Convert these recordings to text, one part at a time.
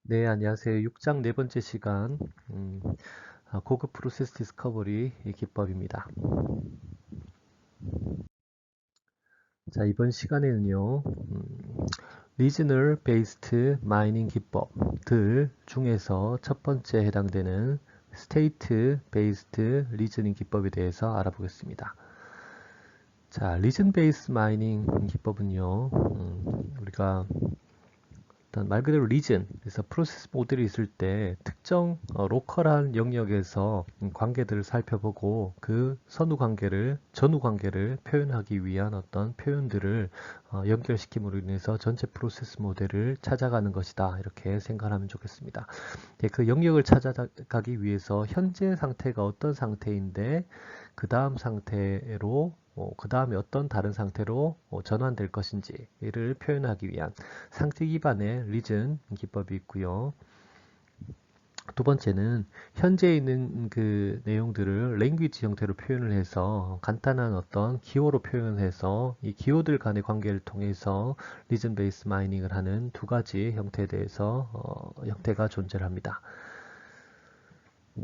네, 안녕하세요. 6장 네 번째 시간, 고급 프로세스 디스커버리 기법입니다. 자, 이번 시간에는요, 리즈널 베이스드 마이닝 기법들 중에서 첫 번째 해당되는 스테이트 베이스드 리즈닝 기법에 대해서 알아보겠습니다. 자, 리즌 베이스 마이닝 기법은요, 우리가 일단 말 그대로 리전, 그래서 프로세스 모델이 있을 때 특정 로컬한 영역에서 관계들을 살펴보고 그 선후 관계를, 전후 관계를 표현하기 위한 어떤 표현들을 연결시킴으로 인해서 전체 프로세스 모델을 찾아가는 것이다. 이렇게 생각하면 좋겠습니다. 네, 그 영역을 찾아가기 위해서 현재 상태가 어떤 상태인데 그 다음 상태로 그 다음에 어떤 다른 상태로 전환될 것인지를 표현하기 위한 상태 기반의 리즌 기법이 있고요. 두 번째는 현재 있는 그 내용들을 랭귀지 형태로 표현을 해서 간단한 어떤 기호로 표현해서 이 기호들 간의 관계를 통해서 리즌 베이스 마이닝을 하는 두 가지 형태에 대해서 형태가 존재합니다.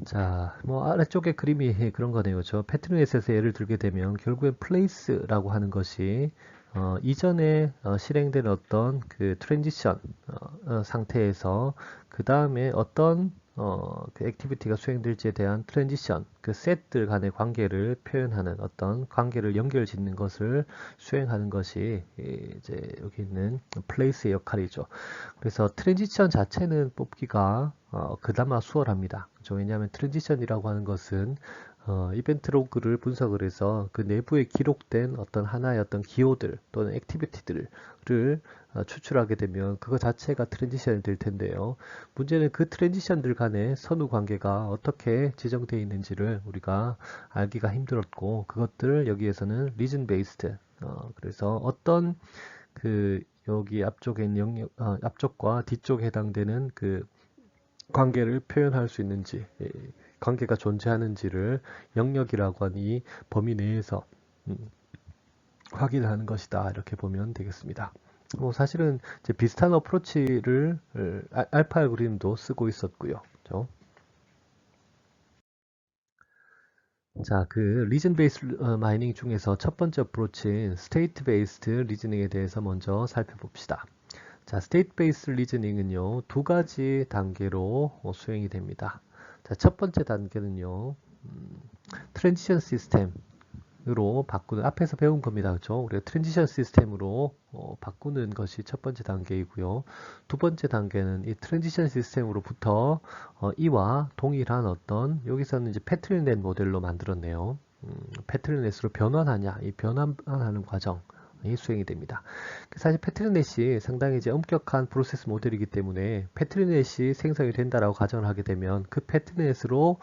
자, 뭐 아래쪽에 그림이 그런 거네요. 저 패트넷에서 예를 들게 되면 결국엔 place라고 하는 것이 이전에 실행된 어떤 그 트랜지션 상태에서 그 다음에 어떤 그 액티비티가 수행될지에 대한 트랜지션, 그 셋들 간의 관계를 표현하는 어떤 관계를 연결 짓는 것을 수행하는 것이 이제 여기 있는 place의 역할이죠. 그래서 트랜지션 자체는 뽑기가 그나마 수월합니다. 그렇죠? 왜냐하면 트랜지션이라고 하는 것은 이벤트 로그를 분석을 해서 그 내부에 기록된 어떤 하나의 어떤 기호들 또는 액티비티들을 추출하게 되면 그거 자체가 트랜지션이 될 텐데요. 문제는 그 트랜지션들 간의 선후 관계가 어떻게 지정되어 있는지를 우리가 알기가 힘들었고 그것들을 여기에서는 리전 베이스드 그래서 어떤 그 여기 앞쪽에 있는 앞쪽과 뒤쪽에 해당되는 그 관계를 표현할 수 있는지, 관계가 존재하는지를 영역이라고 하는 이 범위 내에서 음, 확인하는 것이다. 이렇게 보면 되겠습니다. 뭐 사실은 이제 비슷한 어프로치를 알파 알고리즘도 쓰고 있었고요. 그렇죠? 자, 그 리전 베이스 마이닝 중에서 첫 번째 어프로치인 스테이트 베이스드 리즈닝에 대해서 먼저 살펴봅시다. 자, 스테이트 베이스 리즈닝은요, 두 가지 단계로 수행이 됩니다. 자, 첫 번째 단계는요, 트랜지션 시스템으로 바꾸는, 앞에서 배운 겁니다. 그렇죠? 우리가 트랜지션 시스템으로 바꾸는 것이 첫 번째 단계이고요. 두 번째 단계는 이 트랜지션 시스템으로부터 이와 동일한 어떤, 여기서는 이제 패틀넷 모델로 만들었네요. 패틀넷으로 변환하냐, 이 변환하는 과정. 이 수행이 됩니다. 사실 패트리넷이 상당히 이제 엄격한 프로세스 모델이기 때문에 패트리넷이 생성이 된다라고 가정을 하게 되면 그 패트리넷으로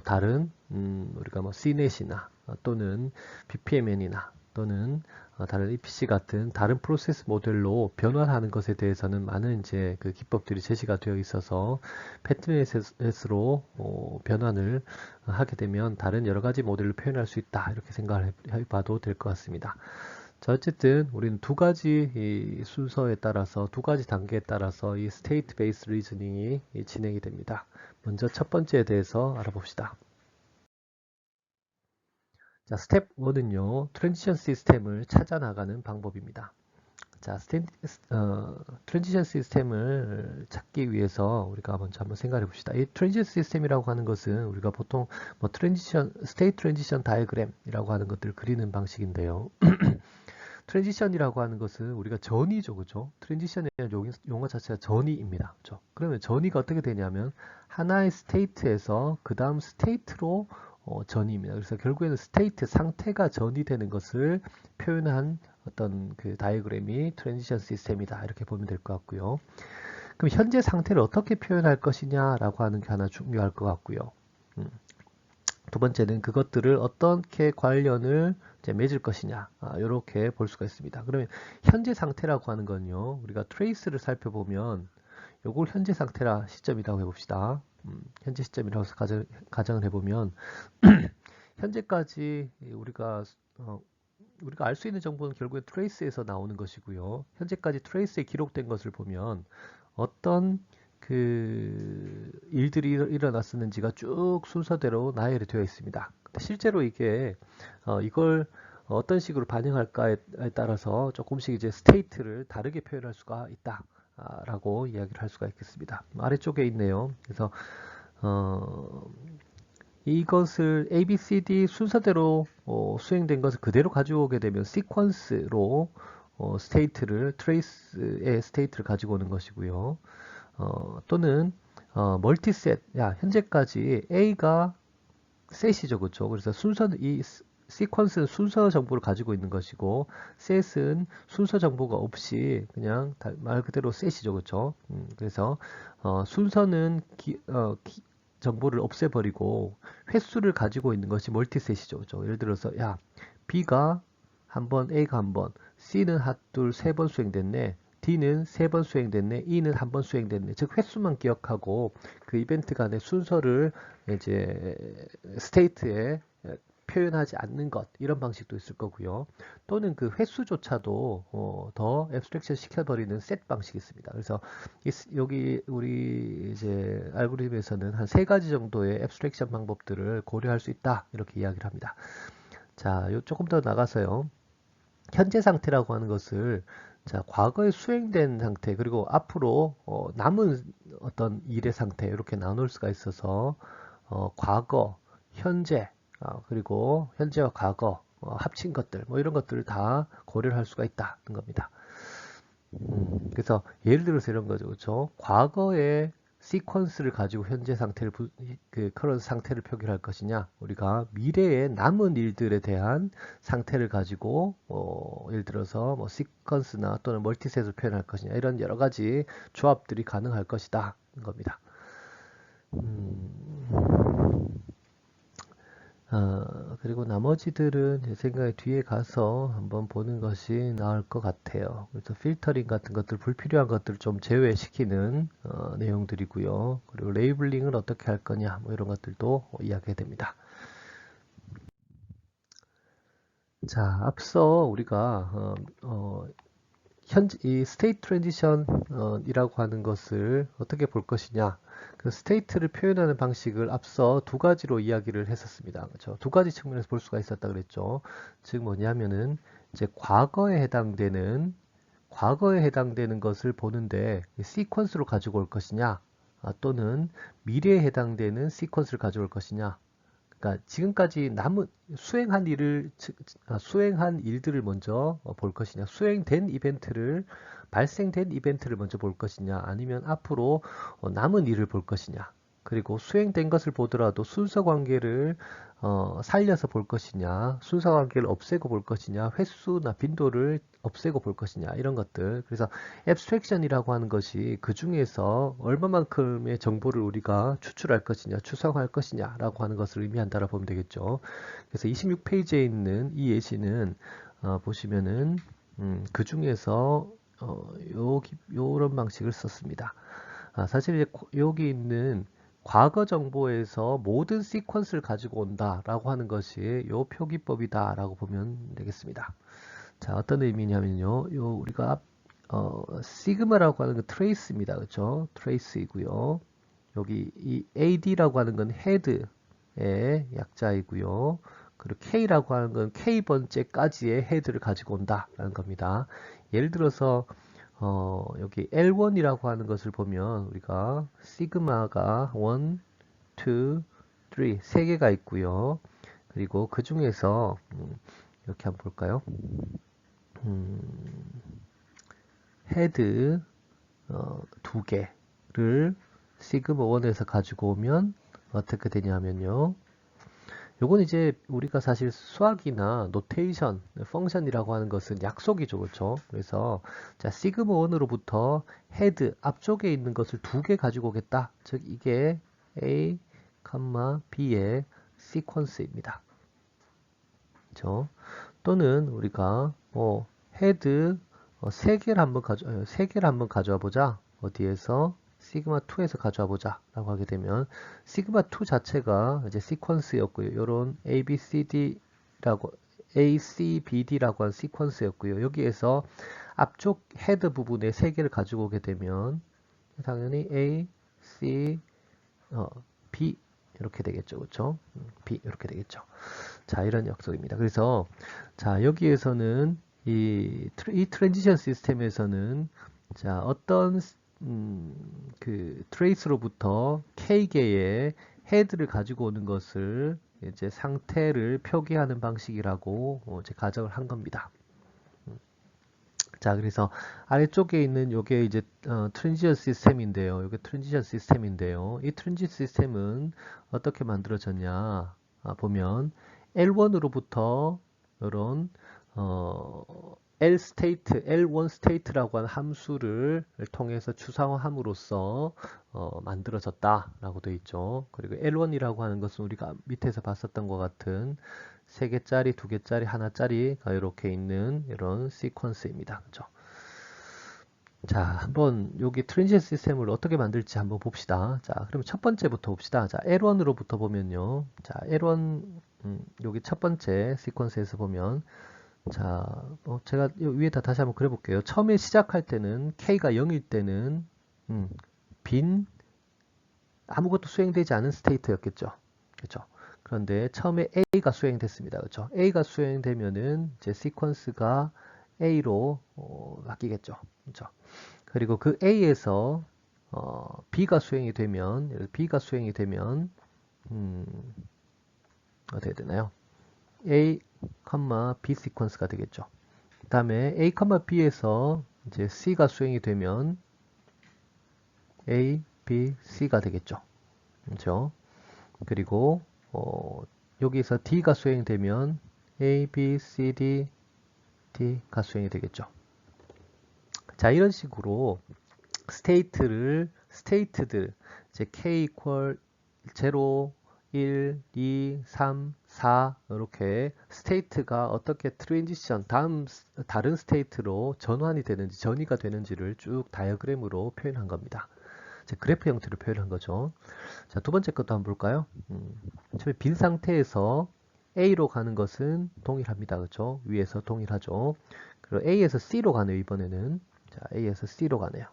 다른 우리가 뭐 C넷이나 또는 BPMN이나 또는 다른 EPC 같은 다른 프로세스 모델로 변환하는 것에 대해서는 많은 이제 그 기법들이 제시가 되어 있어서 패트리넷으로 변환을 하게 되면 다른 여러 가지 모델을 표현할 수 있다 이렇게 생각을 해봐도 될 것 같습니다. 자, 어쨌든 우리는 두 가지 이 순서에 따라서 두 가지 단계에 따라서 이 스테이트 베이스 리즈닝이 진행이 됩니다. 먼저 첫 번째에 대해서 알아봅시다. 자, 스텝 1은요. 트랜지션 시스템을 찾아 나가는 방법입니다. 자, 트랜지션 시스템을 찾기 위해서 우리가 먼저 한번 생각해 봅시다. 이 트랜지션 시스템이라고 하는 것은 우리가 보통 뭐 스테이트 트랜지션 다이어그램이라고 하는 것들을 그리는 방식인데요. 트랜지션이라고 하는 것은 우리가 전이죠, 그죠? 트랜지션이라는 용어 자체가 전이입니다, 그죠? 그러면 전이가 어떻게 되냐면 하나의 스테이트에서 그 다음 스테이트로 전이입니다. 그래서 결국에는 스테이트 상태가 전이 되는 것을 표현한 어떤 그 다이어그램이 트랜지션 시스템이다 이렇게 보면 될 것 같고요. 그럼 현재 상태를 어떻게 표현할 것이냐라고 하는 게 하나 중요할 것 같고요. 음. 두 번째는 그것들을 어떻게 관련을 이제 맺을 것이냐 이렇게 볼 수가 있습니다. 그러면 현재 상태라고 하는 건요 우리가 트레이스를 살펴보면 요걸 현재 상태라 시점이라고 해봅시다. 현재 시점이라고 해서 가정을 해보면 현재까지 우리가 알 수 있는 정보는 결국에 트레이스에서 나오는 것이고요. 현재까지 트레이스에 기록된 것을 보면 어떤 그 일들이 일어났었는지가 쭉 순서대로 나열이 되어 있습니다. 근데 실제로 이게 이걸 어떤 식으로 반영할까에 따라서 조금씩 이제 스테이트를 다르게 표현할 수가 있다. 라고 이야기를 할 수가 있겠습니다. 아래쪽에 있네요. 그래서 이것을 A, B, C, D 순서대로 수행된 것을 그대로 가져오게 되면 시퀀스로 스테이트를 트레이스의 스테이트를 가지고 오는 것이고요. 또는 멀티셋, 야 현재까지 A가 셋이죠, 그렇죠? 그래서 순서 이 시퀀스는 순서 정보를 가지고 있는 것이고 셋은 순서 정보가 없이 그냥 말 그대로 셋이죠, 그렇죠? 그래서 순서는 정보를 없애버리고 횟수를 가지고 있는 것이 멀티셋이죠, 그렇죠? 예를 들어서 야 B가 한 번, A가 한 번, C는 둘, 세 번 수행됐네. D는 세 번 수행됐네. E는 한 번 수행됐네. 즉 횟수만 기억하고 그 이벤트 간의 순서를 이제 스테이트에 표현하지 않는 것 이런 방식도 있을 거고요. 또는 그 횟수조차도 더 앱스트랙션 시켜버리는 셋 방식이 있습니다. 그래서 여기 우리 이제 알고리즘에서는 한 세 가지 정도의 앱스트랙션 방법들을 고려할 수 있다 이렇게 이야기를 합니다. 자, 조금 더 나가서요. 현재 상태라고 하는 것을 자, 과거에 수행된 상태 그리고 앞으로 남은 어떤 일의 상태 이렇게 나눌 수가 있어서 과거, 현재 그리고 현재와 과거 합친 것들 뭐 이런 것들을 다 고려를 할 수가 있다는 겁니다. 그래서 예를 들어서 이런 거죠, 그렇죠? 과거의 시퀀스를 가지고 현재 상태를 그 커런트 상태를 표기할 것이냐, 우리가 미래의 남은 일들에 대한 상태를 가지고 예를 들어서 뭐 시퀀스나 또는 멀티셋을 표현할 것이냐 이런 여러 가지 조합들이 가능할 것이다 겁니다. 그리고 나머지들은 제 생각에 뒤에 가서 한번 보는 것이 나을 것 같아요. 그래서 필터링 같은 것들, 불필요한 것들을 좀 제외시키는 내용들이고요. 그리고 레이블링을 어떻게 할 거냐, 뭐 이런 것들도 이야기가 됩니다. 자, 앞서 우리가 이 스테이트 트랜지션이라고 하는 것을 어떻게 볼 것이냐, 그 스테이트를 표현하는 방식을 앞서 두 가지로 이야기를 했었습니다. 그렇죠? 두 가지 측면에서 볼 수가 있었다 그랬죠. 즉 뭐냐면은 이제 과거에 해당되는 것을 보는데 시퀀스로 가지고 올 것이냐, 또는 미래에 해당되는 시퀀스를 가져올 것이냐. 그러니까 지금까지 남은 수행한 일들을 먼저 볼 것이냐, 발생된 이벤트를 먼저 볼 것이냐, 아니면 앞으로 남은 일을 볼 것이냐, 그리고 수행된 것을 보더라도 순서 관계를 살려서 볼 것이냐, 순서 관계를 없애고 볼 것이냐, 횟수나 빈도를 없애고 볼 것이냐, 이런 것들. 그래서 앱스트랙션이라고 하는 것이 그 중에서 얼마만큼의 정보를 우리가 추출할 것이냐, 추성할 것이냐 라고 하는 것을 의미한다라 보면 되겠죠. 그래서 26페이지에 있는 이 예시는 보시면은 그 중에서 요런 방식을 썼습니다. 사실 이제 여기 있는 과거 정보에서 모든 시퀀스를 가지고 온다라고 하는 것이 요 표기법이다 라고 보면 되겠습니다. 자, 어떤 의미냐면요. 우리가 시그마라고 하는 건 트레이스입니다. 그렇죠? 트레이스이고요. 여기 이 AD라고 하는 건 헤드의 약자이고요. 그리고 K라고 하는 건 K번째까지의 헤드를 가지고 온다라는 겁니다. 예를 들어서 여기 L1이라고 하는 것을 보면 우리가 시그마가 1, 2, 3, 세 개가 있고요. 그리고 그 중에서 이렇게 한번 볼까요? 헤드 두 개를 시그마 1에서 가지고 오면 어떻게 되냐면요. 요건 이제 우리가 사실 수학이나 노테이션, 펑션이라고 하는 것은 약속이죠, 그렇죠? 그래서 자 시그마 1으로부터 헤드 앞쪽에 있는 것을 두 개 가지고 오겠다. 즉 이게 A, B의 시퀀스입니다. 그렇죠? 또는 우리가 헤드 세 개를 한번 가져와 보자. 어디에서? 시그마 2에서 가져와 보자 라고 하게 되면 시그마 2 자체가 이제 시퀀스였고요. 요런 ABCD라고 ACBD라고 한 시퀀스였고요. 여기에서 앞쪽 헤드 부분에 세 개를 가지고 오게 되면 당연히 A, C, B 이렇게 되겠죠. 그렇죠? B 이렇게 되겠죠. 자, 이런 약속입니다. 그래서 자, 여기에서는 이 트랜지션 시스템에서는 자, 어떤 그 트레이스로부터 K개의 헤드를 가지고 오는 것을 이제 상태를 표기하는 방식이라고 이제 가정을 한 겁니다. 자, 그래서 아래쪽에 있는 요게 이제 트랜지션 시스템인데요. 요게 트랜지션 시스템인데요. 이 트랜지션 시스템은 어떻게 만들어졌냐 보면 L1으로부터 이런 L 스테이트, L1 스테이트라고 하는 함수를 통해서 추상화함으로써 만들어졌다라고 되어 있죠. 그리고 L1이라고 하는 것은 우리가 밑에서 봤었던 것 같은 3개짜리, 2개짜리, 하나짜리가 이렇게 있는 이런 시퀀스입니다. 그죠? 자, 한번 여기 트랜지션 시스템을 어떻게 만들지 한번 봅시다. 자, 그럼 첫 번째부터 봅시다. 자, L1으로부터 보면요. 자, L1 여기 첫 번째 시퀀스에서 보면 자, 제가 위에다 다시 한번 그려볼게요. 처음에 시작할 때는 K가 0일 때는 빈 아무것도 수행되지 않은 스테이트였겠죠. 그렇죠? 그런데 처음에 A가 수행됐습니다. 그렇죠? A가 수행되면은 이제 시퀀스가 A로 바뀌겠죠. 그렇죠? 그리고 그 A에서 B가 수행이 되면 어떻게 되나요? A, B 시퀀스가 되겠죠. 그 다음에 A, B에서 이제 C가 수행이 되면 A, B, C가 되겠죠. 그렇죠? 그리고 여기서 D가 수행되면 A, B, C, D, D가 수행이 되겠죠. 자, 이런 식으로 스테이트들 이제 K equal 0, 1, 2, 3, 4 이렇게 스테이트가 어떻게 트랜지션 다른 스테이트로 전환이 되는지 전이가 되는지를 쭉 다이어그램으로 표현한 겁니다. 이제 그래프 형태로 표현한 거죠. 자, 두 번째 것도 한번 볼까요? 처음에 빈 상태에서 A로 가는 것은 동일합니다. 그렇죠? 위에서 동일하죠. 그리고 A에서 C로 가네요. 이번에는 자, A에서 C로 가네요.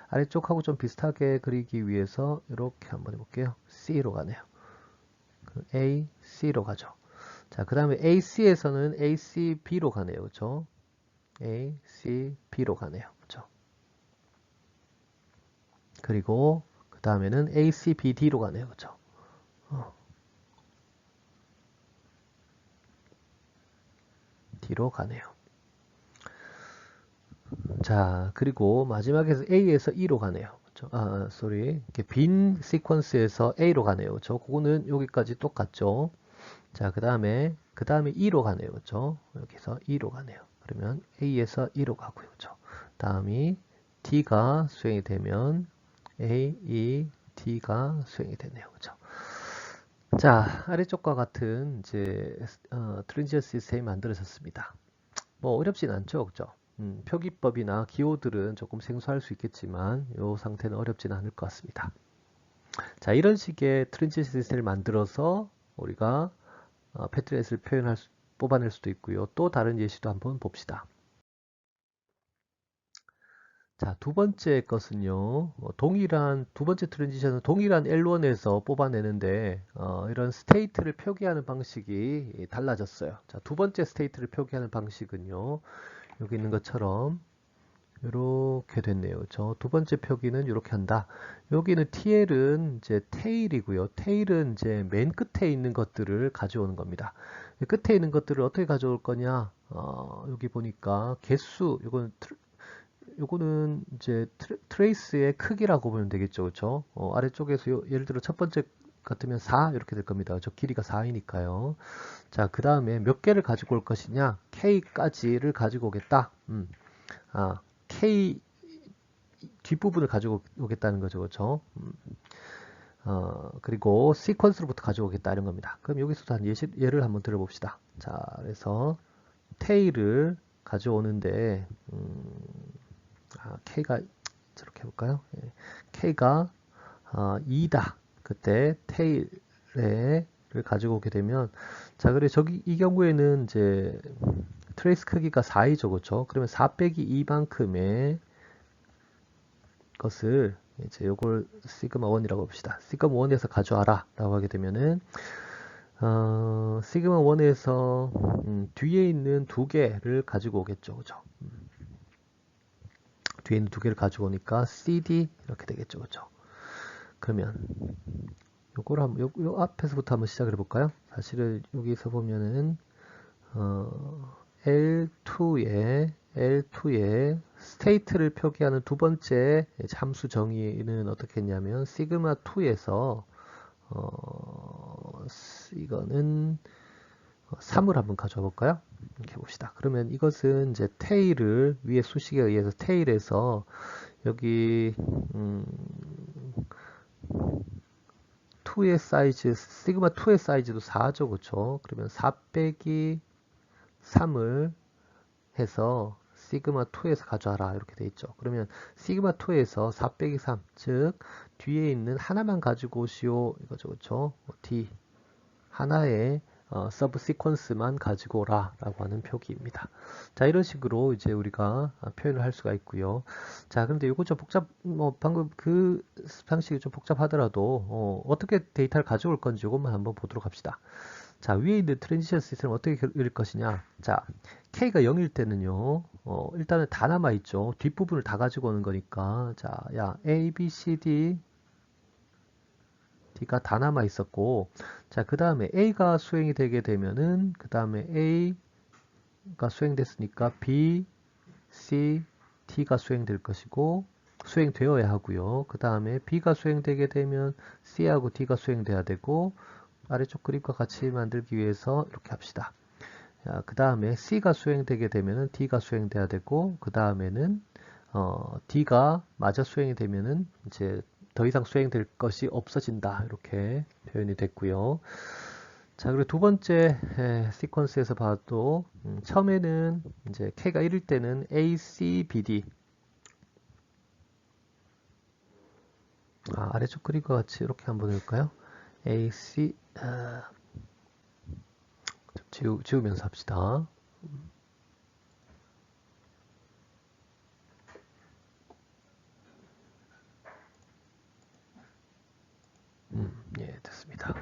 아래쪽하고 좀 비슷하게 그리기 위해서 이렇게 한번 해볼게요. C로 가네요. A, C로 가죠. 자, 그 다음에 AC에서는 AC, B로 가네요. 그렇죠? A, C, B로 가네요. 그렇죠? 그리고 그 다음에는 AC, B, D로 가네요. 그렇죠? D로 가네요. 자, 그리고 마지막에서 A에서 E로 가네요. 그렇죠? 이렇게 빈 시퀀스에서 A로 가네요. 그렇죠? 그거는 여기까지 똑같죠? 자, 그 다음에 E로 가네요. 그렇죠? 여기서 E로 가네요. 그러면 A에서 E로 가고요. 그렇죠? 다음이 D가 수행이 되면 A, E, D가 수행이 되네요. 그렇죠? 자, 아래쪽과 같은 이제 트랜지션 시스템이 만들어졌습니다. 뭐 어렵진 않죠, 그죠? 표기법이나 기호들은 조금 생소할 수 있겠지만 이 상태는 어렵지는 않을 것 같습니다. 자, 이런 식의 트랜지션 시스템을 만들어서 우리가 패트렛을 뽑아낼 수도 있고요. 또 다른 예시도 한번 봅시다. 자, 두 번째 것은요. 두 번째 트랜지션은 동일한 L1에서 뽑아내는데 이런 스테이트를 표기하는 방식이 달라졌어요. 자, 두 번째 스테이트를 표기하는 방식은요. 여기 있는 것처럼 이렇게 됐네요. 두 번째 표기는 이렇게 한다. 여기는 TL은 이제 테일이고요. 테일은 이제 맨 끝에 있는 것들을 가져오는 겁니다. 끝에 있는 것들을 어떻게 가져올 거냐? 여기 보니까 개수, 요거는 이제 트레이스의 크기라고 보면 되겠죠. 그렇죠? 아래쪽에서 예를 들어 첫 번째 같으면 4 이렇게 될 겁니다. 저 길이가 4이니까요. 자, 그 다음에 몇 개를 가지고 올 것이냐? K까지를 가지고 오겠다. K 뒷부분을 가지고 오겠다는 거죠. 그렇죠? 그리고 시퀀스로부터 가져오겠다 이런 겁니다. 그럼 여기서도 한 예를 한번 들어봅시다. 자, 그래서 테일을 가져오는데 K가 저렇게 해볼까요? 예. K가 2다. 그때 테일을 가지고 오게 되면 자, 그래 저기 이 경우에는 이제 트레이스 크기가 4이죠. 그렇죠? 그러면 4 빼기 2만큼의 것을 이제 요걸 시그마 1이라고 봅시다. 시그마 1에서 가져와라 라고 하게 되면은 시그마 1에서 뒤에 있는 두 개를 가지고 오겠죠. 그죠? 뒤에 있는 두 개를 가지고 오니까 CD 이렇게 되겠죠. 그죠? 그러면 요걸 한번 요 앞에서부터 한번 시작을 해볼까요? 사실은 여기서 보면은 L2에 스테이트를 표기하는 두 번째 함수 정의는 어떻게 했냐면 시그마 2에서 이거는 3을 한번 가져와 볼까요? 이렇게 봅시다. 그러면 이것은 이제 테일을 위에 수식에 의해서 테일에서 여기 2의 사이즈 시그마 2의 사이즈도 4죠. 그렇죠? 그러면 4 빼기 3을 해서 시그마 2에서 가져와라 이렇게 돼 있죠. 그러면 시그마 2에서 4 빼기 3, 즉 뒤에 있는 하나만 가지고 오시오 이거죠. 그렇죠? D 하나의 서브 시퀀스만 가지고 오라 라고 하는 표기입니다. 자, 이런 식으로 이제 우리가 표현을 할 수가 있고요. 자, 그런데 이거 좀 방금 그 방식이 좀 복잡하더라도 어떻게 데이터를 가져올 건지 이것만 한번 보도록 합시다. 자, 위에 있는 트랜지션 시스템을 어떻게 그릴 것이냐. 자, K가 0일 때는요, 일단은 다 남아있죠. 뒷부분을 다 가지고 오는 거니까. 자, 야, A, B, C, D가 다 남아있었고, 자, 그 다음에 A가 수행이 되게 되면은, 그 다음에 A가 수행됐으니까 B, C, D가 수행될 것이고, 수행되어야 하고요. 그 다음에 B가 수행되게 되면 C하고 D가 수행돼야 되고, 아래쪽 그림과 같이 만들기 위해서 이렇게 합시다. 그 다음에 C가 수행되게 되면은 D가 수행돼야 되고, 그 다음에는 D가 마저 수행이 되면은 이제 더 이상 수행될 것이 없어진다. 이렇게 표현이 됐고요. 자, 그리고 두 번째 시퀀스에서 봐도 처음에는 이제 K가 1일 때는 A, C, B, D 아래쪽 그림과 같이 이렇게 한번 해볼까요? A, C 지우면서 합시다. 예, 됐습니다.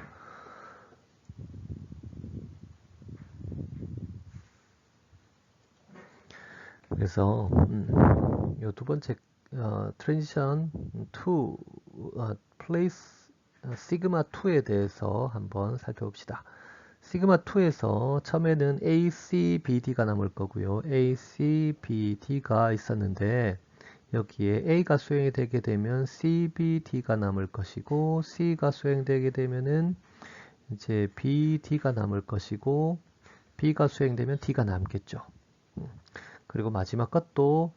그래서 이 두 번째 트랜지션 2 플레이스 시그마 2에 대해서 한번 살펴봅시다. 시그마 2에서 처음에는 A, C, B, D가 남을 거고요. A, C, B, D가 있었는데 여기에 A가 수행이 되게 되면 C, B, D가 남을 것이고 C가 수행되게 되면은 이제 B, D가 남을 것이고 B가 수행되면 D가 남겠죠. 그리고 마지막 것도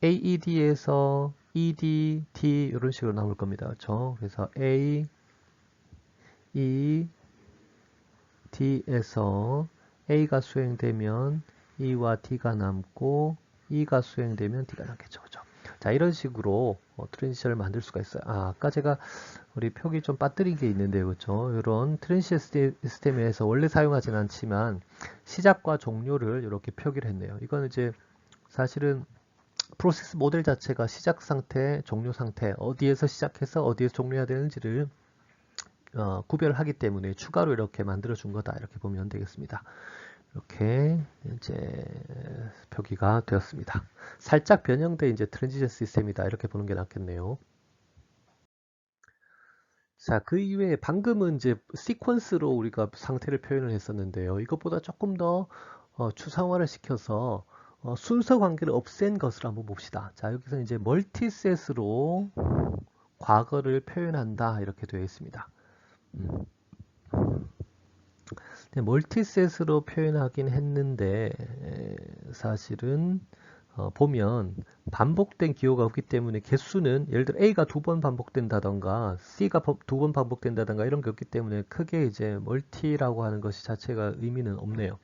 AED에서 ED, D 이런 식으로 나올 겁니다. 그렇죠? 그래서 A, E, D에서 A가 수행되면 E와 D가 남고 E가 수행되면 D가 남겠죠. 그죠? 자, 이런 식으로 트랜지션을 만들 수가 있어요. 아까 제가 우리 표기 좀 빠뜨린 게 있는데요. 그렇죠? 이런 트랜지션 시스템에서 원래 사용하진 않지만 시작과 종료를 이렇게 표기를 했네요. 이건 이제 사실은 프로세스 모델 자체가 시작 상태, 종료 상태, 어디에서 시작해서 어디에서 종료해야 되는지를 구별하기 때문에 추가로 이렇게 만들어 준 거다 이렇게 보면 되겠습니다. 이렇게 이제 표기가 되었습니다. 살짝 변형된 이제 트랜지션 시스템이다 이렇게 보는 게 낫겠네요. 자, 그 이외에 방금은 이제 시퀀스로 우리가 상태를 표현을 했었는데요. 이것보다 조금 더 추상화를 시켜서 순서 관계를 없앤 것을 한번 봅시다. 자, 여기서 이제 멀티셋으로 과거를 표현한다 이렇게 되어 있습니다. 멀티셋으로 표현하긴 했는데 사실은 보면 반복된 기호가 없기 때문에 개수는 예를 들어 A가 2번 반복된다던가 C가 2번 반복된다던가 이런 게 없기 때문에 크게 이제 멀티라고 하는 것이 자체가 의미는 없네요.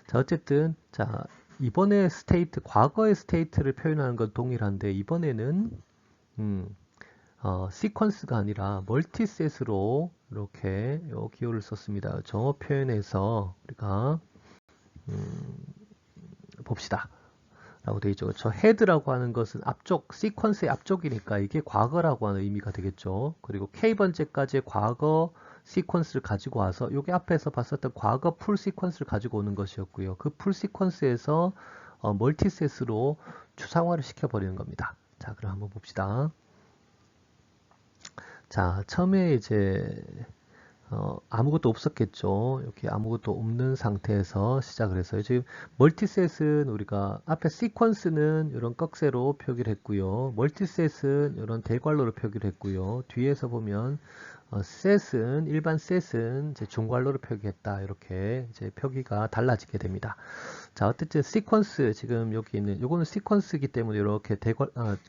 자, 어쨌든 자, 이번에 스테이트, 과거의 스테이트를 표현하는 건 동일한데 이번에는 시퀀스가 아니라 멀티셋으로 이렇게 요 기호를 썼습니다. 정어 표현에서 우리가 봅시다. 라고 되어 있죠. 그렇죠? 헤드라고 하는 것은 앞쪽, 시퀀스의 앞쪽이니까 이게 과거라고 하는 의미가 되겠죠. 그리고 K번째까지의 과거 시퀀스를 가지고 와서 여기 앞에서 봤었던 과거 풀 시퀀스를 가지고 오는 것이었고요. 그 풀 시퀀스에서 멀티셋으로 추상화를 시켜버리는 겁니다. 자, 그럼 한번 봅시다. 자, 처음에 이제 아무것도 없었겠죠. 이렇게 아무것도 없는 상태에서 시작을 했어요. 지금 멀티셋은 우리가 앞에 시퀀스는 이런 꺽쇠로 표기를 했고요. 멀티셋은 이런 대괄호로 표기를 했고요. 뒤에서 보면 셋은 일반 셋은 이제 중괄호로 표기했다. 이렇게 이제 표기가 달라지게 됩니다. 자, 어쨌든 시퀀스 지금 여기 있는 요거는 시퀀스이기 때문에 이렇게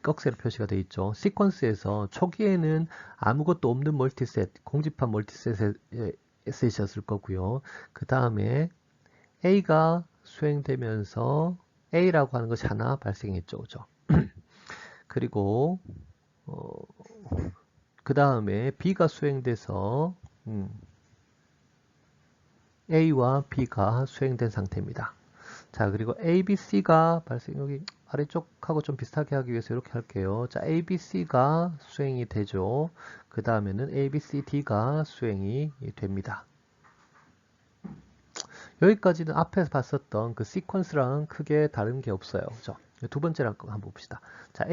꺽쇠로 표시가 되어 있죠. 시퀀스에서 초기에는 아무것도 없는 멀티셋, 공집합 멀티셋이었을 거고요. 그 다음에 A가 수행되면서 A라고 하는 것이 하나 발생했죠. 그죠? 그리고 그 다음에 B가 수행돼서 A와 B가 수행된 상태입니다. 자, 그리고 A, B, C가 여기 아래쪽하고 좀 비슷하게 하기 위해서 이렇게 할게요. 자, A, B, C가 수행이 되죠. 그 다음에는 A, B, C, D가 수행이 됩니다. 여기까지는 앞에서 봤었던 그 시퀀스랑 크게 다른 게 없어요. 그죠? 두 번째를 한번 봅시다. 자,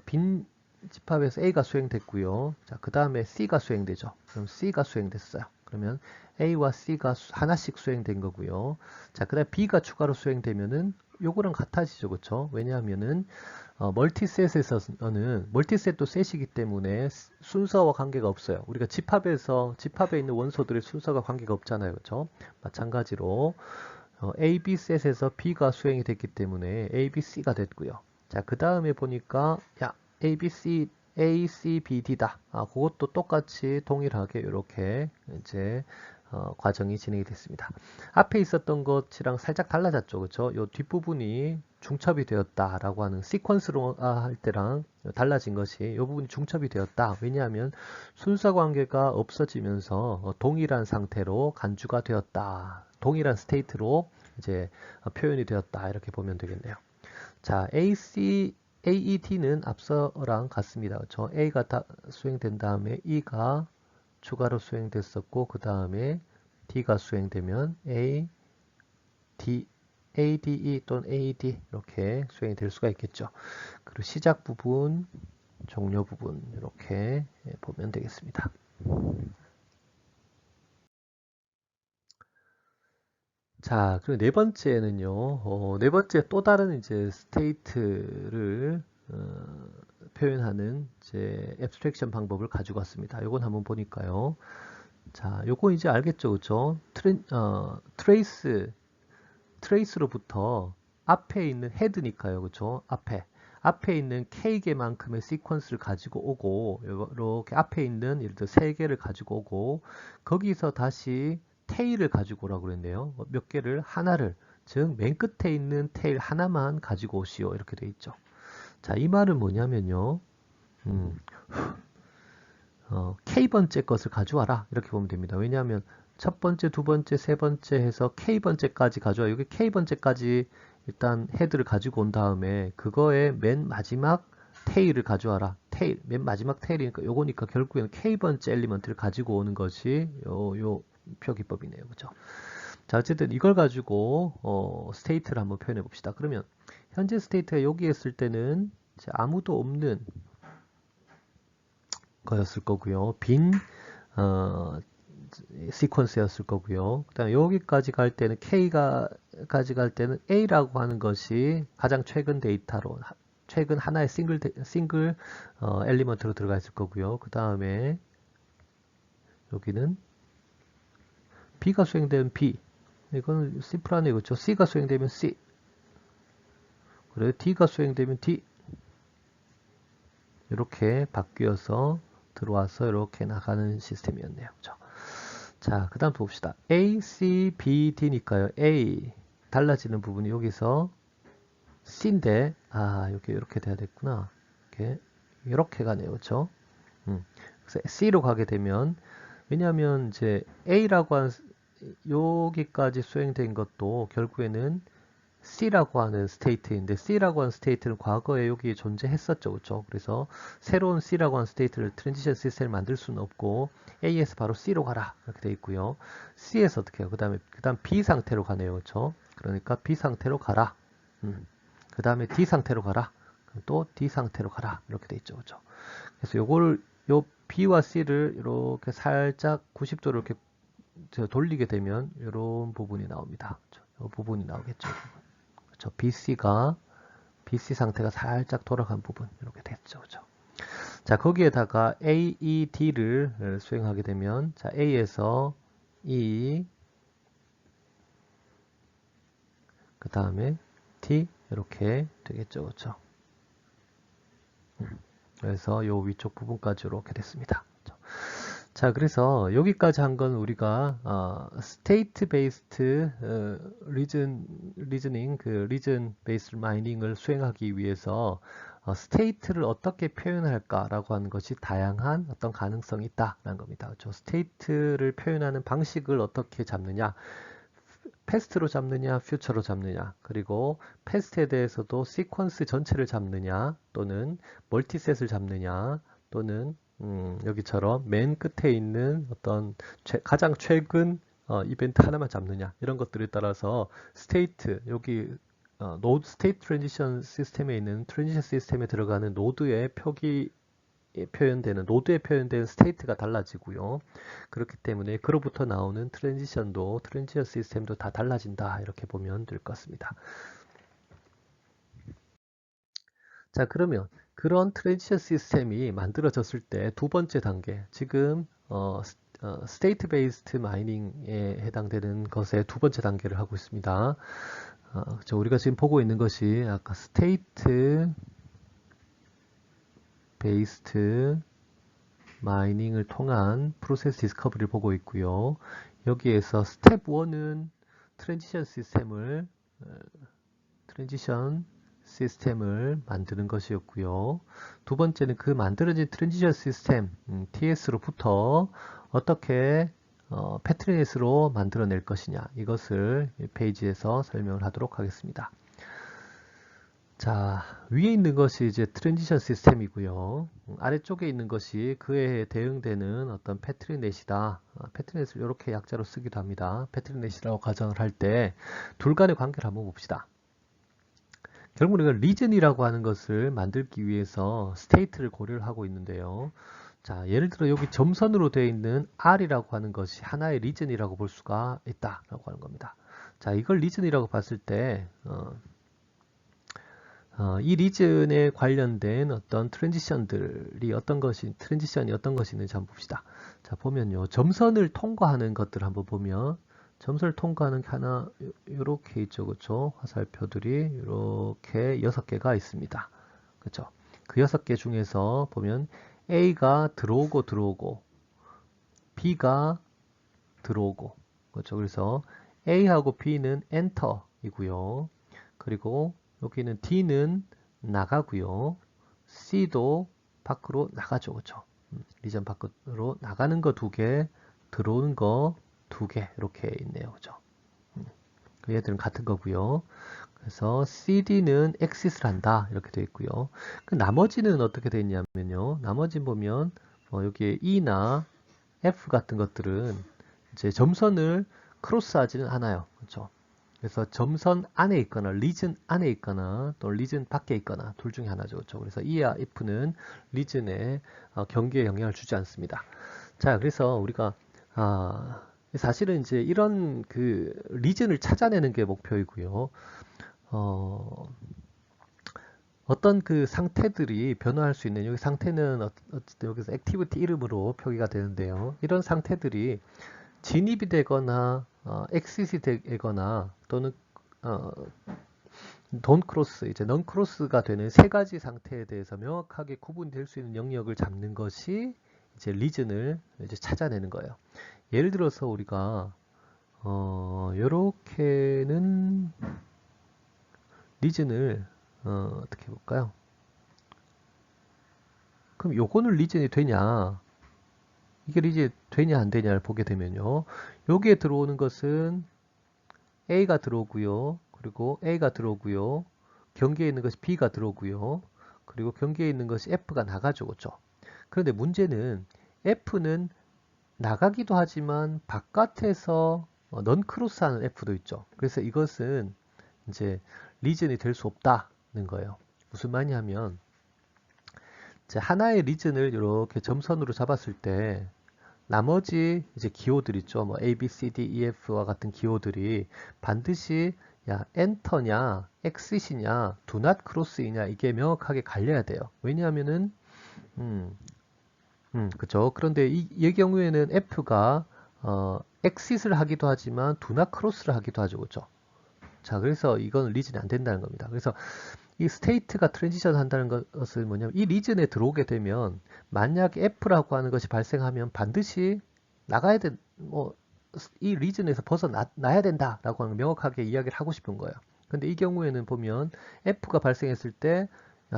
빈 집합에서 A가 수행됐고요. 자, 그 다음에 C가 수행되죠. 그럼 C가 수행됐어요. 그러면 A와 C가 하나씩 수행된 거고요. 자, 그 다음에 B가 추가로 수행되면은 요거랑 같아지죠. 그쵸? 왜냐하면은 멀티셋에서는 멀티셋도 셋이기 때문에 순서와 관계가 없어요. 우리가 집합에 있는 원소들의 순서가 관계가 없잖아요. 그쵸? 마찬가지로 A, B 셋에서 B가 수행이 됐기 때문에 A, B, C가 됐고요. 자, 그 다음에 보니까 A, B, C, B, D다. 그것도 똑같이 동일하게 이렇게 이제 과정이 진행이 됐습니다. 앞에 있었던 것이랑 살짝 달라졌죠. 그렇죠? 요 뒷부분이 중첩이 되었다라고 하는 시퀀스로 할 때랑 달라진 것이 이 부분이 중첩이 되었다. 왜냐하면 순서 관계가 없어지면서 동일한 상태로 간주가 되었다. 동일한 스테이트로 이제 표현이 되었다. 이렇게 보면 되겠네요. 자, AED는 앞서랑 같습니다. 그렇죠? A가 다 수행된 다음에 E가 추가로 수행됐었고 그 다음에 D가 수행되면 ADE 또는 AD 이렇게 수행이 될 수가 있겠죠. 그리고 시작 부분, 종료 부분 이렇게 보면 되겠습니다. 자, 그리고 네 번째는요. 네 번째 또 다른 이제 스테이트를 표현하는 이제 앱스트랙션 방법을 가지고 왔습니다. 이건 한번 보니까요. 자, 요거 이제 알겠죠, 그죠? 트레이스로부터 앞에 있는 헤드니까요, 그죠? 앞에 있는 K개만큼의 시퀀스를 가지고 오고, 이렇게 앞에 있는 예를 들어 3개를 가지고 오고, 거기서 다시 테일을 가지고 오라고 그랬네요. 몇 개를, 하나를, 즉, 맨 끝에 있는 테일 하나만 가지고 오시오. 이렇게 돼 있죠. 자, 이 말은 뭐냐면요. K번째 것을 가져와라. 이렇게 보면 됩니다. 왜냐하면 첫 번째, 두 번째, 세 번째 해서 K번째까지 가져와. 여기 K번째까지 일단 헤드를 가지고 온 다음에 그거의 맨 마지막 테일을 가져와라. 맨 마지막 테일이니까 요거니까 결국에는 K번째 엘리먼트를 가지고 오는 것이 요 표기법이네요. 그죠? 자, 어쨌든 이걸 가지고 스테이트를 한번 표현해 봅시다. 그러면 현재 스테이트가 여기 있을 때는 아무도 없는 거였을 거고요. 빈 시퀀스였을 거고요. 그다음에 여기까지 갈 때는 K가까지 갈 때는 A라고 하는 것이 가장 최근 데이터로 최근 하나의 싱글 엘리먼트로 들어가 있을 거고요. 그 다음에 여기는 B가 수행되면 B. 이거는 심플하네요. 그렇죠? C가 수행되면 C. 그리고 D가 수행되면 D. 이렇게 바뀌어서 들어와서 이렇게 나가는 시스템이었네요. 그렇죠? 자, 그 다음 봅시다. A, C, B, D니까요. A 달라지는 부분이 여기서 C인데 여기 이렇게 돼야 됐구나. 이렇게 가네요. 그렇죠? 그래서 C로 가게 되면 왜냐하면 이제 A라고 한 여기까지 수행된 것도 결국에는 C라고 하는 스테이트인데 C라고 하는 스테이트는 과거에 여기 존재했었죠. 그렇죠? 그래서 새로운 C라고 하는 스테이트를 트랜지션 시스템을 만들 수는 없고 A에서 바로 C로 가라 이렇게 돼 있고요. C에서 어떻게 해요? 그다음 B 상태로 가네요. 그렇죠? 그러니까 B 상태로 가라. 그 다음에 D 상태로 가라. 또 D 상태로 가라. 이렇게 돼 있죠. 그렇죠? 그래서 요 B와 C를 이렇게 살짝 90도로 이렇게 돌리게 되면 이런 부분이 나옵니다. 이 부분이 나오겠죠. 그렇죠. BC 상태가 살짝 돌아간 부분 이렇게 됐죠. 그렇죠. 자, 거기에다가 A, E, D를 수행하게 되면 자, A에서 E 그 다음에 D 이렇게 되겠죠. 그렇죠. 그래서 요 위쪽 부분까지 이렇게 됐습니다. 자, 그래서 여기까지 한 건 우리가 스테이트 베이스드 리즈닝, 그 리전 베이스드 마이닝을 수행하기 위해서 스테이트를 어떻게 표현할까라고 하는 것이 다양한 어떤 가능성이 있다라는 겁니다. 그렇죠? 스테이트를 표현하는 방식을 어떻게 잡느냐, 패스트로 잡느냐, 퓨처로 잡느냐, 그리고 패스트에 대해서도 시퀀스 전체를 잡느냐, 또는 멀티셋을 잡느냐, 또는 여기처럼 맨 끝에 있는 어떤 가장 최근 이벤트 하나만 잡느냐 이런 것들에 따라서 스테이트 여기 노드 스테이트 트랜지션 시스템에 있는 트랜지션 시스템에 들어가는 노드의 노드에 표현되는 스테이트가 달라지고요. 그렇기 때문에 그로부터 나오는 트랜지션 시스템도 다 달라진다 이렇게 보면 될 것 같습니다. 자, 그러면 그런 트랜지션 시스템이 만들어졌을 때 두 번째 단계, 지금 스테이트 베이스드 마이닝에 해당되는 것의 두 번째 단계를 하고 있습니다. 우리가 지금 보고 있는 것이 아까 스테이트 베이스드 마이닝을 통한 프로세스 디스커버리를 보고 있고요. 여기에서 스텝 1은 트랜지션 시스템을 만드는 것이었고요. 두 번째는 그 만들어진 트랜지션 시스템 TS로부터 어떻게 패트리넷으로 만들어낼 것이냐, 이것을 이 페이지에서 설명을 하도록 하겠습니다. 자, 위에 있는 것이 이제 트랜지션 시스템이고요. 아래쪽에 있는 것이 그에 대응되는 어떤 패트리넷이다. 패트리넷을 이렇게 약자로 쓰기도 합니다. 패트리넷이라고 가정을 할 때 둘 간의 관계를 한번 봅시다. 결국 우리가 리전이라고 하는 것을 만들기 위해서 스테이트를 고려를 하고 있는데요. 자, 예를 들어 여기 점선으로 되어 있는 R이라고 하는 것이 하나의 리전이라고 볼 수가 있다라고 하는 겁니다. 자, 이걸 리전이라고 봤을 때 이 리전에 관련된 어떤 트랜지션이 어떤 것이 있는지 한번 봅시다. 자, 보면요. 점선을 통과하는 것들 한번 보면 점선을 통과하는 게 하나 이렇게 있죠. 그렇죠? 화살표들이 이렇게 6개가 있습니다. 그렇죠? 그 6개 중에서 보면 A가 들어오고 B가 들어오고 그렇죠? 그래서 A하고 B는 엔터이고요. 그리고 여기는 D는 나가고요. C도 밖으로 나가죠. 그렇죠? 리전 밖으로 나가는 거 2개, 들어오는 거 2개 이렇게 있네요. 그렇죠? 얘들은 같은 거고요. 그래서 CD는 exit을 한다 이렇게 되어 있고요. 그 나머지는 어떻게 되어 있냐면요. 나머지 보면 여기에 E나 F 같은 것들은 이제 점선을 크로스하지는 않아요. 그렇죠? 그래서 점선 안에 있거나 리전 안에 있거나 또 리전 밖에 있거나 둘 중에 하나죠. 그렇죠? 그래서 E와 F는 리전에 경계에 영향을 주지 않습니다. 자, 그래서 우리가 사실은 이제 이런 그 리전을 찾아내는 게 목표이고요. 어떤 그 상태들이 변화할 수 있는, 여기 상태는 어쨌든 여기서 액티비티 이름으로 표기가 되는데요. 이런 상태들이 진입이 되거나 엑시시 되거나 또는 돈 크로스, 이제 넌 크로스가 되는 세 가지 상태에 대해서 명확하게 구분될 수 있는 영역을 잡는 것이 이제 리전을 이제 찾아내는 거예요. 예를 들어서 우리가 요렇게는 리전을 어떻게 해볼까요? 그럼 요거는 리전이 되냐? 이게 리전이 되냐 안 되냐를 보게 되면요. 여기에 들어오는 것은 A가 들어오고요. 그 그리고 A가 들어오고요. 경계에 있는 것이 B가 들어오고요. 그리고 경계에 있는 것이 F가 나가죠. 그렇죠? 그런데 문제는 F는 나가기도 하지만 바깥에서 넌크로스하는 F도 있죠. 그래서 이것은 이제 리즌이 될 수 없다는 거예요. 무슨 말이냐면 이제 하나의 리즌을 이렇게 점선으로 잡았을 때 나머지 이제 기호들 있죠. 뭐 A, B, C, D, E, F와 같은 기호들이 반드시 야 엔터냐, 엑싯이냐, do not cross이냐 이게 명확하게 갈려야 돼요. 왜냐하면은 그죠. 그런데 이 경우에는 F가 엑싯을 하기도 하지만 do not cross를 하기도 하죠. 그죠. 자, 그래서 이건 리즌이 안 된다는 겁니다. 그래서 이 스테이트가 트랜지션 한다는 것은 뭐냐면 이 리즌에 들어오게 되면 만약 F라고 하는 것이 발생하면 반드시 나가야 돼, 이 리즌에서 벗어나야 된다라고 하는 명확하게 이야기를 하고 싶은 거예요. 근데 이 경우에는 보면 F가 발생했을 때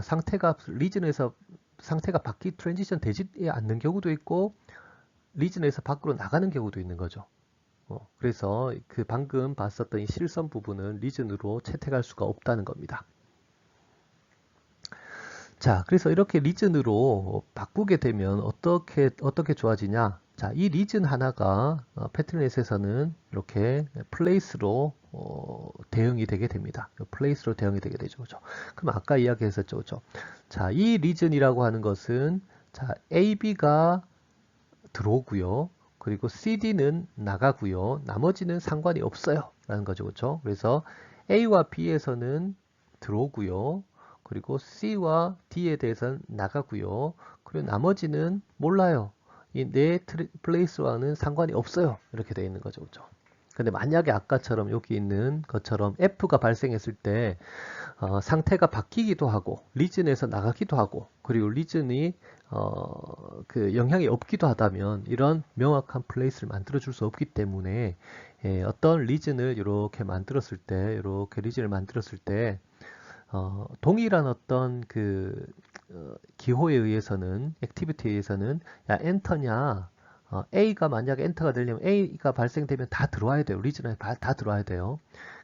상태가 리즌에서 상태가 트랜지션 되지 않는 경우도 있고 리즌에서 밖으로 나가는 경우도 있는 거죠. 그래서 그 방금 봤었던 이 실선 부분은 리즌으로 채택할 수가 없다는 겁니다. 자, 그래서 이렇게 리즌으로 바꾸게 되면 어떻게 좋아지냐? 자, 이 리즌 하나가 패트넷에서는 이렇게 플레이스로 대응이 되게 됩니다. 플레이스로 대응이 되게 되죠. 그죠? 그럼 아까 이야기했었죠. 그죠? 자, 이 리즌이라고 하는 것은 자, A, B가 들어오고요. 그리고 CD는 나가고요. 나머지는 상관이 없어요. 라는 거죠. 그렇죠? 그래서 A와 B에서는 들어오고요. 그리고 C와 D에 대해서는 나가고요. 그리고 나머지는 몰라요. 이 네 플레이스와는 상관이 없어요. 이렇게 되어 있는 거죠. 그렇죠? 근데 만약에 아까처럼 여기 있는 것처럼 F가 발생했을 때 상태가 바뀌기도 하고 리즌에서 나가기도 하고 그리고 리즌이 그 영향이 없기도 하다면 이런 명확한 플레이스를 만들어 줄 수 없기 때문에 어떤 리즌을 이렇게 만들었을 때 이렇게 리즌을 만들었을 때 동일한 어떤 그 기호에 의해서는 액티비티에 의해서는 야 엔터냐 A가 만약에 엔터가 되려면 A가 발생되면 다 들어와야 돼요. 리즌에 다 들어와야 돼요.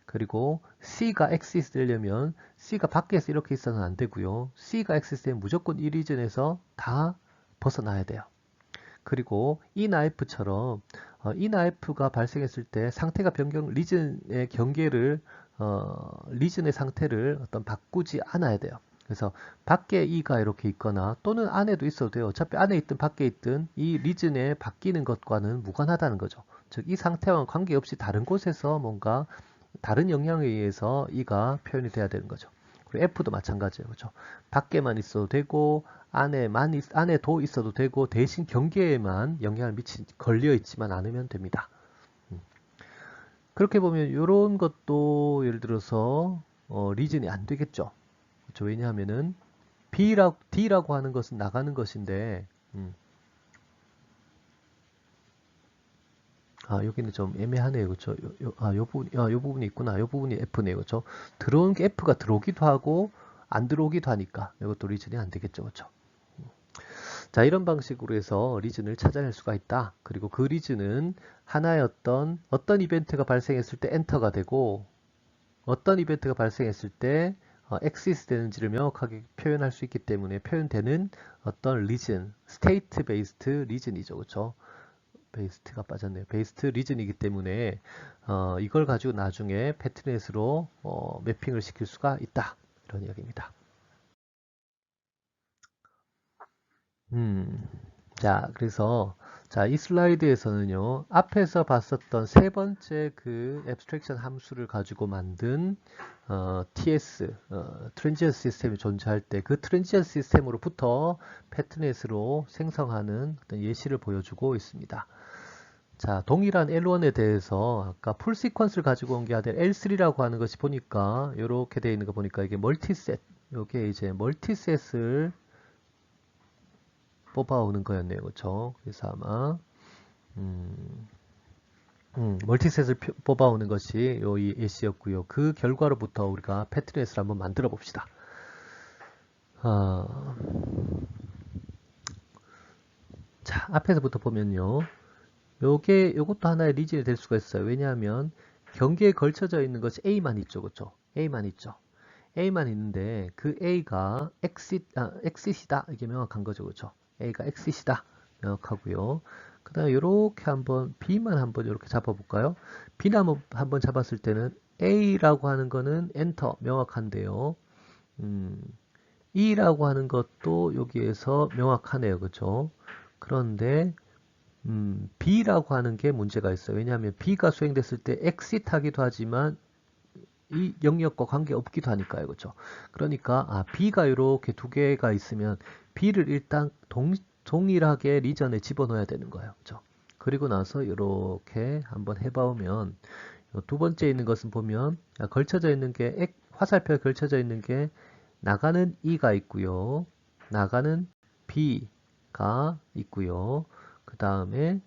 그리고 C가 엑시스 되려면 C가 밖에서 이렇게 있어서는 안 되고요. C가 엑시스 되면 무조건 이 리즌에서 다 벗어나야 돼요. 그리고 이 나이프처럼 이 나이프가 발생했을 때 상태가 리즌의 경계를 리즌의 상태를 어떤 바꾸지 않아야 돼요. 그래서 밖에 E가 이렇게 있거나 또는 안에도 있어도 돼요. 어차피 안에 있든 밖에 있든 이 리즌에 바뀌는 것과는 무관하다는 거죠. 즉 이 상태와는 관계없이 다른 곳에서 뭔가 다른 영향에 의해서 E가 표현이 돼야 되는 거죠. 그리고 F도 마찬가지예요. 그렇죠? 밖에만 있어도 되고 안에도 있어도 되고 대신 경계에만 영향을 걸려 있지만 않으면 됩니다. 그렇게 보면 이런 것도 예를 들어서 리즌이 안 되겠죠. 그렇죠? 왜냐하면은 D라고 하는 것은 나가는 것인데 여기는 좀 애매하네요. 그렇죠? 요 부분이 있구나. 요 부분이 F네요. 그렇죠? 들어오는 게 F가 들어오기도 하고 안 들어오기도 하니까 이것도 리즌이 안 되겠죠. 그렇죠? 자, 이런 방식으로 해서 리즌을 찾아낼 수가 있다. 그리고 그 리즌은 하나의 어떤 이벤트가 발생했을 때 엔터가 되고 어떤 이벤트가 발생했을 때 엑시스 되는지를 명확하게 표현할 수 있기 때문에 표현되는 어떤 리즌, 스테이트 베이스트 리즌이죠. 그렇죠? 베이스트가 빠졌네요. 베이스트 리즌이기 때문에 이걸 가지고 나중에 패트넷으로 매핑을 시킬 수가 있다. 이런 이야기입니다. 자, 그래서 자, 이 슬라이드에서는요. 앞에서 봤었던 세 번째 그 앱스트랙션 함수를 가지고 만든 TS, 트랜지션 시스템이 존재할 때 그 트랜지션 시스템으로부터 패트넷으로 생성하는 어떤 예시를 보여주고 있습니다. 자, 동일한 L1에 대해서 아까 풀 시퀀스를 가지고 온 게 아니라 L3라고 하는 것이 보니까 이렇게 되어 있는 거 보니까 이게 멀티셋, 이게 이제 멀티셋을 뽑아오는 거였네요. 그렇죠? 그래서 아마 멀티셋을 뽑아오는 것이 이 예시였고요. 그 결과로부터 우리가 패트넷을 한번 만들어 봅시다. 자, 앞에서부터 보면요. 요것도 하나의 리즌이 될 수가 있어요. 왜냐하면 경계에 걸쳐져 있는 것이 A만 있죠. 그렇죠? A만 있죠. A만 있는데 그 A가 exit이다. 이게 명확한 거죠. 그렇죠? A가 exit이다. 명확하고요. 그 다음에 이렇게 한번 B만 한번 이렇게 잡아볼까요? B를 한번 잡았을 때는 A라고 하는 거는 엔터 명확한데요. E라고 하는 것도 여기에서 명확하네요. 그렇죠? 그런데 B라고 하는 게 문제가 있어요. 왜냐하면 B가 수행됐을 때 exit 하기도 하지만 이 영역과 관계없기도 하니까요. 그렇죠? 그러니까 B가 이렇게 두 개가 있으면 B를 일단 동일하게 리전에 집어넣어야 되는 거예요. 그렇죠? 그리고 나서 이렇게 한번 해보면 두 번째 있는 것은 보면 걸쳐져 있는 게 화살표에 걸쳐져 있는 게 나가는 E가 있고요. 나가는 B가 있고요. 그 다음에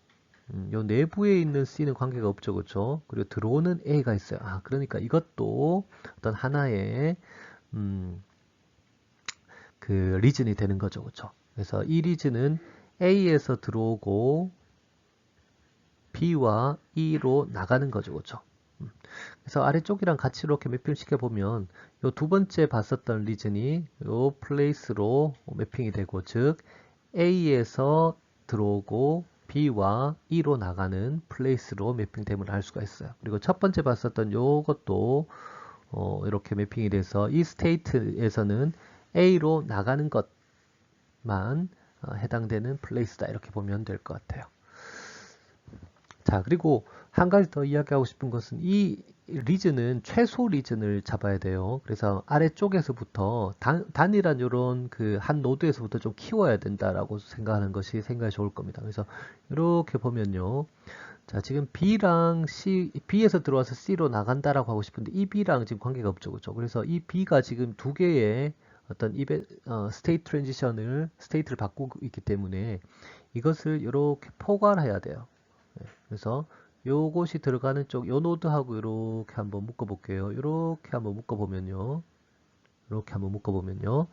요 내부에 있는 C는 관계가 없죠. 그렇죠? 그리고 들어오는 A가 있어요. 그러니까 이것도 어떤 하나의 그 리즌이 되는 거죠. 그렇죠? 그래서 이 리즌은 A에서 들어오고 B와 E로 나가는 거죠. 그렇죠? 그래서 아래쪽이랑 같이 이렇게 매핑 시켜보면 요 두 번째 봤었던 리즌이 요 플레이스로 매핑이 되고 즉 A에서 들어오고 B와 E로 나가는 플레이스로 매핑됨을 알 수가 있어요. 그리고 첫 번째 봤었던 요것도 이렇게 매핑이 돼서 이 스테이트에서는 A로 나가는 것만 해당되는 플레이스다 이렇게 보면 될 것 같아요. 자, 그리고 한 가지 더 이야기하고 싶은 것은 이 리즌은 최소 리즌을 잡아야 돼요. 그래서 아래쪽에서부터 단일한 이런 그 한 노드에서부터 좀 키워야 된다라고 생각하는 것이 생각이 좋을 겁니다. 그래서 이렇게 보면요. 자, 지금 B랑 B에서 들어와서 C로 나간다라고 하고 싶은데 이 B랑 지금 관계가 없죠. 그렇죠? 그래서 이 B가 지금 두 개의 어떤 스테이트를 바꾸고 있기 때문에 이것을 이렇게 포괄해야 돼요. 그래서 요것이 들어가는 쪽, 요 노드하고 이렇게 한번 묶어 볼게요. 이렇게 한번 묶어 보면요. 이렇게 한번 묶어 보면요.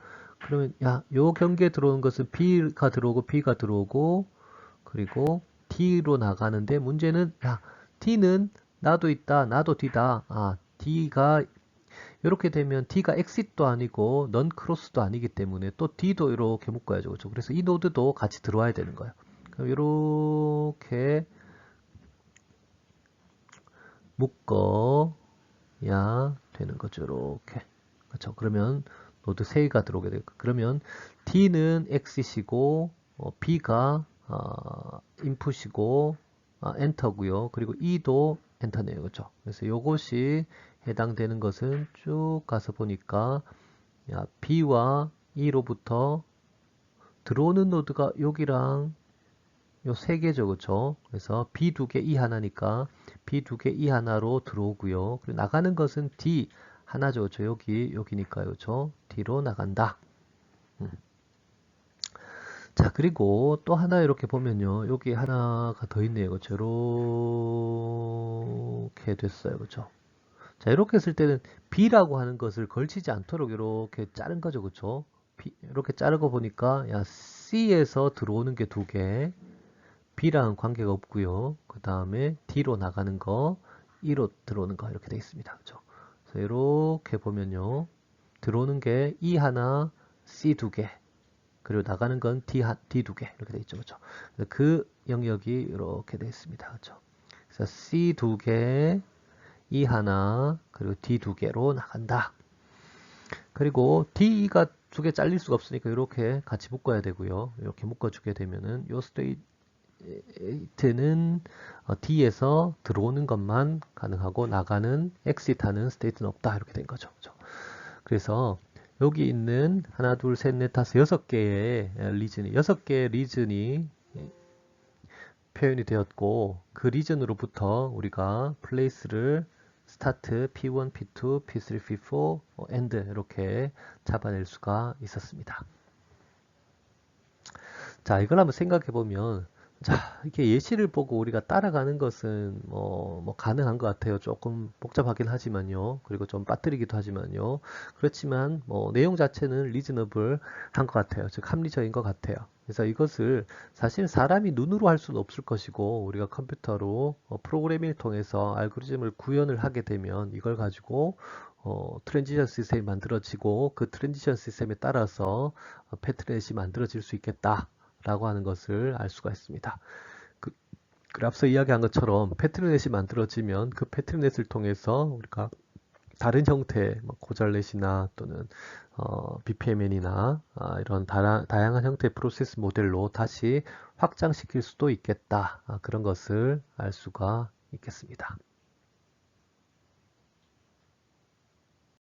그러면 요 경계에 들어오는 것은 B가 들어오고 B가 들어오고 그리고 D로 나가는데 문제는 D는 나도 있다, 나도 D다. D가 이렇게 되면 D가 exit도 아니고 non cross도 아니기 때문에 또 D도 이렇게 묶어야죠. 그렇죠? 그래서 이 노드도 같이 들어와야 되는 거예요. 그럼 이렇게 묶어야 되는 거죠. 이렇게. 그렇죠. 그러면 노드 3개가 들어오게 되고 그러면 D는 exit이고 B가 input이고 엔터고요. 그리고 E도 엔터네요. 그렇죠. 그래서 이것이 해당되는 것은 쭉 가서 보니까 B와 E로부터 들어오는 노드가 여기랑 요 3개죠. 그렇죠? 그래서 B 2개, E 하나니까 B 2개, E 하나로 들어오고요. 그리고 나가는 것은 D 하나죠. 그렇죠? 여기니까요. 그렇죠? D로 나간다. 자, 그리고 또 하나 이렇게 보면요. 여기 하나가 더 있네요. 그렇죠? 이렇게 됐어요. 그렇죠? 자, 이렇게 했을 때는 B라고 하는 것을 걸치지 않도록 이렇게 자른 거죠. 그렇죠? 이렇게 자르고 보니까 C에서 들어오는 게 2개, B랑 관계가 없고요. 그 다음에 D로 나가는 거, E로 들어오는 거 이렇게 되어 있습니다. 그렇죠? 그래서 이렇게 보면요. 들어오는 게 E 하나, C 2개, 그리고 나가는 건 D 2개 이렇게 되어 있죠. 그렇죠? 그 영역이 이렇게 되어 있습니다. 그렇죠? 그래서 C 2개, E 하나, 그리고 D 2개로 나간다. 그리고 D가 2개 잘릴 수가 없으니까 이렇게 같이 묶어야 되고요. 이렇게 묶어주게 되면은 요 스테이트는 D에서 들어오는 것만 가능하고 나가는 exit하는 스테이트는 없다 이렇게 된 거죠. 그렇죠? 그래서 여기 있는 하나, 둘, 셋, 넷, 다섯, 6개의 리즌이 6개의 리즌이 표현이 되었고 그 리즌으로부터 우리가 플레이스를 스타트, P1, P2, P3, P4, end 이렇게 잡아낼 수가 있었습니다. 자, 이걸 한번 생각해 보면 자, 이게 예시를 보고 우리가 따라가는 것은 뭐 가능한 것 같아요. 조금 복잡하긴 하지만요. 그리고 좀 빠뜨리기도 하지만요. 그렇지만 뭐 내용 자체는 리즈너블 한 것 같아요. 즉 합리적인 것 같아요. 그래서 이것을 사실 사람이 눈으로 할 수는 없을 것이고 우리가 컴퓨터로 프로그래밍을 통해서 알고리즘을 구현을 하게 되면 이걸 가지고 트랜지션 시스템이 만들어지고 그 트랜지션 시스템에 따라서 패트넷이 만들어질 수 있겠다. 라고 하는 것을 알 수가 있습니다. 그, 앞서 이야기한 것처럼 패트넷이 만들어지면 그 패트넷을 통해서 우리가 다른 형태의 뭐 고잘넷이나 또는 BPMN이나 이런 다양한 형태의 프로세스 모델로 다시 확장시킬 수도 있겠다. 그런 것을 알 수가 있겠습니다.